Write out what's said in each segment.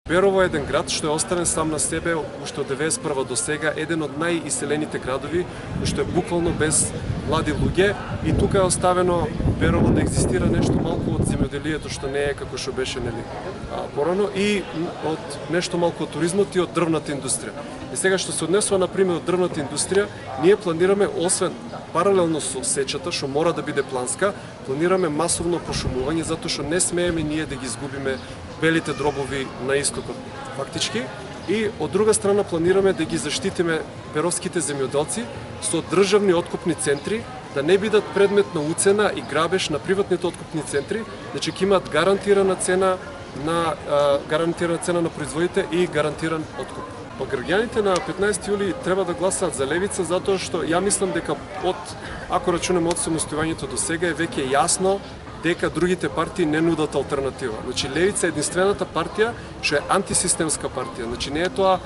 Берово е еден град што е оставен сам на себе уште од 91 до сега, еден од најиселените градови, што е буквално без млади луѓе, и тука е оставено Берово да екзистира нешто малку од земјоделието што не е како што беше порано, и од нешто малку од туризмот и од дрвната индустрија. И сега што се однесува на пример од дрвната индустрија, ние планираме, освен паралелно со сечата што мора да биде планска, планираме масовно пошумување затоа што не смееме ние да ги изгубиме белите дробови на истокот фактички, и од друга страна планираме да ги заштитиме беровските земјоделци со државни откупни центри, да не бидат предмет на уцена и грабеж на приватните откупни центри, значи ќе имаат гарантирана цена на производите и гарантиран откуп. Граѓаните на 15 јули треба да гласаат за Левица затоа што ја мислам дека ако рачунаме од самостојувањето до сега е веќе јасно дека другите партии не нудат алтернатива. Значи Левица е единствената партија што е антисистемска партија. Значи не е тоа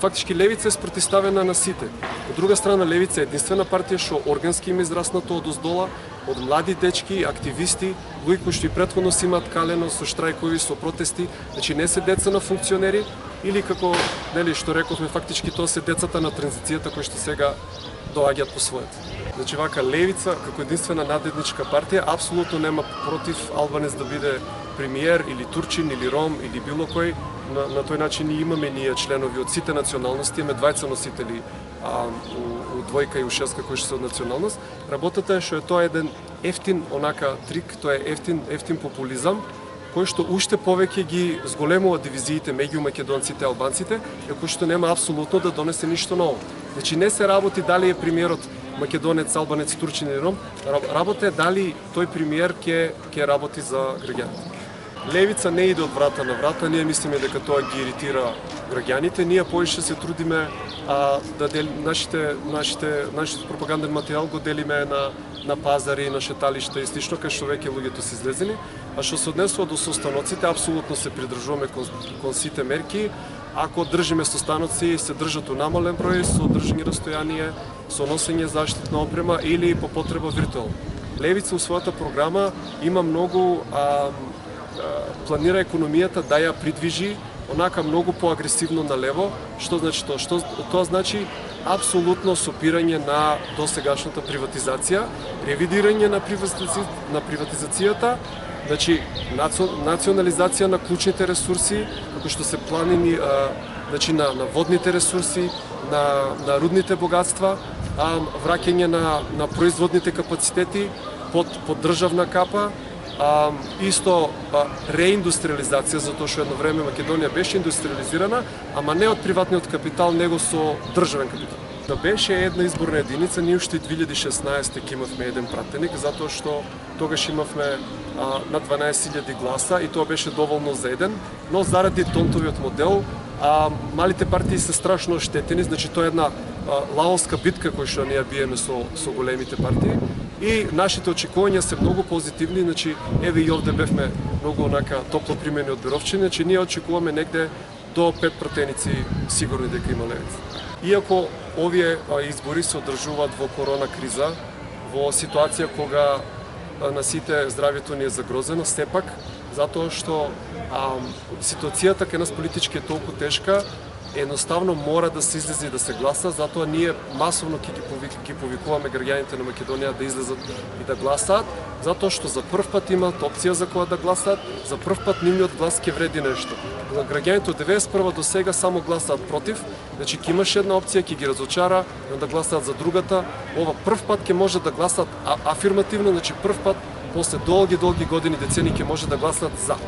фактички Левица е спротивставена на сите. Од друга страна Левица е единствена партија што органски има израснато од оздола, од млади дечки, активисти, луѓе кои што и претходно си имаат калено со штрајкови, со протести, значи не се деца на функционери или како што рековме фактички тоа се децата на транзицијата кои што сега доаѓаат по своето. Значи вака Левица како единствена надледничка партија апсолутно нема против Албанец да биде премиер или турчин или ром или било кој. На тој начин имаме ние членови од сите националности, имаме двајца носители у двојка и у шестка кои што се од националност. Работата е што е тоа еден ефтин трик, тоа е ефтин популизам кој што уште повеќе ги зголемува дивизиите меѓу македонците и албанците, и кој што нема апсолутно да донесе ништо ново. Значи не се работи дали е премиерот македонец, албанец, турчин или ром, работа е дали тој премиер ќе работи за граѓаните. Левица не иде од врата на врата, ние мислиме дека тоа ги иритира граѓаните, ние поише се трудиме да нашите пропаганден материјал го делиме на пазари, на шеталишта и слично, кај што веќе луѓето се излезени. А што се однесува до состаноците, апсолутно се придржуваме кон сите мерки. Ако држиме состаноци, се држат у намален број, со држање растојание, со носење заштитна опрема или по потреба виртуелно. Левица у својата програма има многу планира економијата да ја придвижи онака многу поагресивно налево. Што значи тоа? Тоа значи апсолутно сопирање на досегашната приватизација, ревидирање на приватизацијата, значи национализација на клучните ресурси, како што се планини значи на водните ресурси, на рудните богатства, враќање на производните капацитети под државна капа. Исто реиндустриализација, затоа што едно време Македонија беше индустриализирана, ама не од приватниот капитал, него со државен капитал. Да беше една изборна единица, ние уште 2016 ќе имавме еден пратеник, затоа што тогаш имавме на 12.000 гласа и тоа беше доволно за еден, но заради тонтовиот модел малите партии се страшно оштетени, значи тоа е една лаовска битка која што ние биеме со големите партии. И нашите очекувања се многу позитивни, значи еве и овде бевме многу топло примени од Беровчани, значи ние очекуваме негде до 5 пратеници сигурни дека има Левица. Иако овие избори се одржуваат во корона криза, во ситуација кога на сите здравјето ни е загрозено, сепак затоа што ситуацијата кај нас политички е толку тешка, едноставно мора да се излезе и да се гласа, затоа ние масовно ќе повикуваме граѓаните на Македонија да излезат и да гласаат, затоа што за прв пат имаат опција за која да гласаат, за прв пат нивниот глас ќе вреди нешто. Граѓаните од 91 до сега само гласаат против, значи ќе имаше една опција, ќе ги разочара, да гласаат за другата. Ова прв пат ќе може да гласаат афирмативно, значи прв пат после долги години, децени ќе може да гласаат за.